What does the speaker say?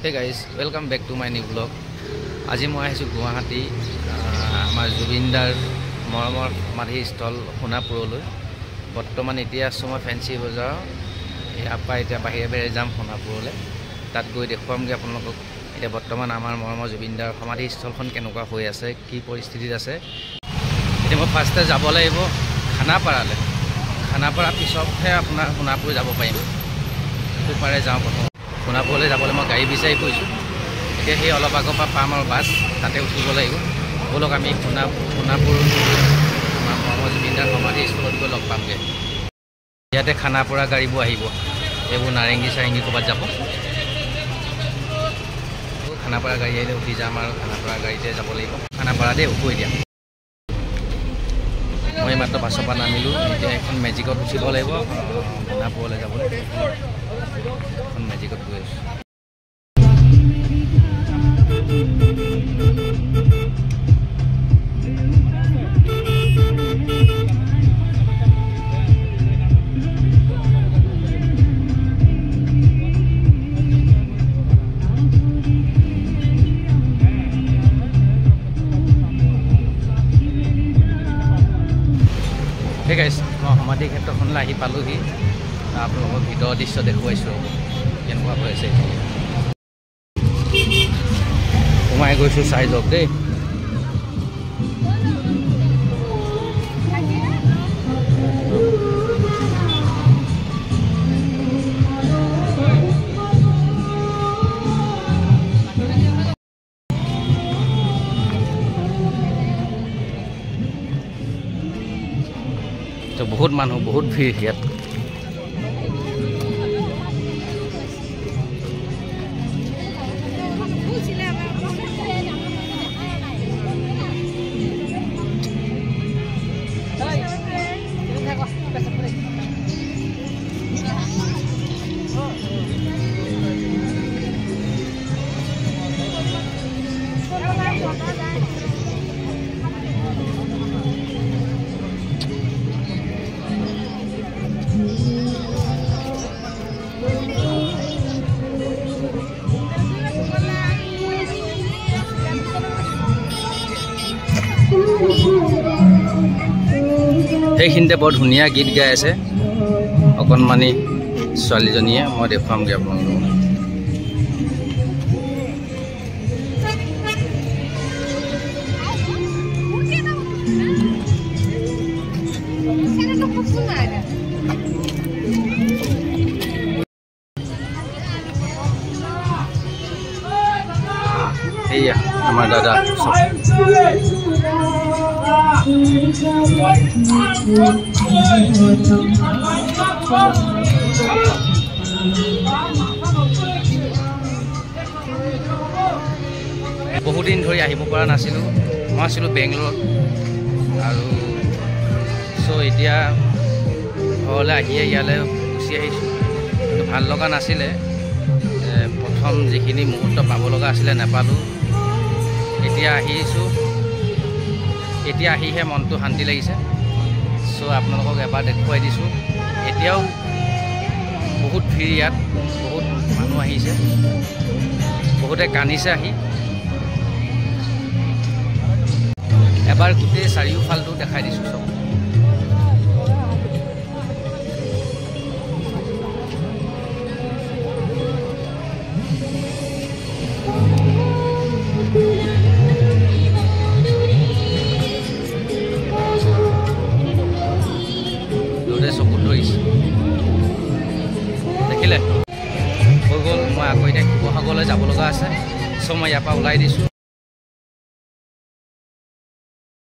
Hey guys, welcome back to my new vlog. আজি মই আহিছো গুৱাহাটী আমাৰ জুবিনদাৰ মৰমৰ সমাধি স্থল সোণাপুৰলৈ। বৰ্তমান এতিয়া আছো মই ফেন্সি বজাৰ। ইয়াৰপা এতিয়া বাহিৰে যাম সোণাপুৰলৈ। তাত গৈ দেখুৱামগে আপোনালোকক এতিয়া বৰ্তমান আমাৰ মৰমৰ জুবিনদাৰ সমাধি স্থলখন কেনেকুৱা হৈ আছে, কি পৰিস্থিতিত আছে। এতিয়া মই ফাৰ্ষ্টে যাব লাগিব খানাপাৰালৈ। খানাপাৰা পিছতহে আপোনাৰ সোণাপুৰ যাব পাৰিম। সেইটো পাৰে যাওঁ প্ৰথম। সোণাপুৰলৈ যাবলৈ মই গাড়ী বিচাৰি ফুৰিছোঁ। এতিয়া সেই অলপ আগৰ পৰা পাম আৰু বাছ, তাতে উঠিব লাগিব। ব'লক আমি সোণাপুৰ আমাৰ মৰমৰ জুবিনদাৰ সমাধি স্থলত গৈ লগ পামগৈ। ইয়াতে খানাপাৰা গাড়ীবোৰ আহিব, এইবোৰ নাৰেংগী চাৰেংগী ক'ৰবাত যাব। খানাপাৰা গাড়ী আহিলে উঠি যাম আৰু খানাপাৰা গাড়ীতে যাব লাগিব। খানাপাৰাতে উঠোঁ এতিয়া। মই মাত্ৰ বাছৰ পৰা নামিলোঁ। এতিয়া এখন মেজিকত উঠিব লাগিব সোণাপুৰলৈ যাবলৈ। এখন মেজিকত গৈ আছোঁ। ঠিক আছে, মই সমাধি ক্ষেত্ৰখনলৈ আহি পালোঁহি। আপোনালোকক ভিতৰৰ দৃশ্য দেখুৱাইছোঁ কেনেকুৱা হৈ আছে। সোমাই গৈছোঁ, চাই যাওক দেই। বহুত মানুহ, বহুত ভিৰ ইয়াত। সেইখিনিতে বৰ ধুনীয়া গীত গাই আছে অকণমানি ছোৱালীজনীয়ে। মই দেখুৱামগৈ আপোনালোকক। এইয়া আমাৰ দাদা বহুদিন ধৰি আহিব পৰা নাছিলোঁ। মই আছিলোঁ বেংগলোৰত আৰু এতিয়া ঘৰলৈ আহিয়ে ইয়ালৈ গুচি আহিছোঁ। কিন্তু ভাল লগা নাছিলে। প্ৰথম যিখিনি মুহূৰ্ত পাব লগা আছিলে নাপালোঁ। এতিয়া আহিছোঁ, এতিয়া আহিহে মনটো শান্তি লাগিছে। আপোনালোকক এবাৰ দেখুৱাই দিছোঁ। এতিয়াও বহুত ভিৰ ইয়াত, বহুত মানুহ আহিছে, বহুতে কান্দিছে আহি। এবাৰ গোটেই চাৰিওফালটো দেখাই দিছোঁ চব। চকুত ধৰিছে, দেখিলে হৈ গ'ল। মই আকৌ এতিয়া শিৱসাগৰলৈ যাব লগা আছে। মই ইয়াৰ পৰা ওলাই দিছোঁ।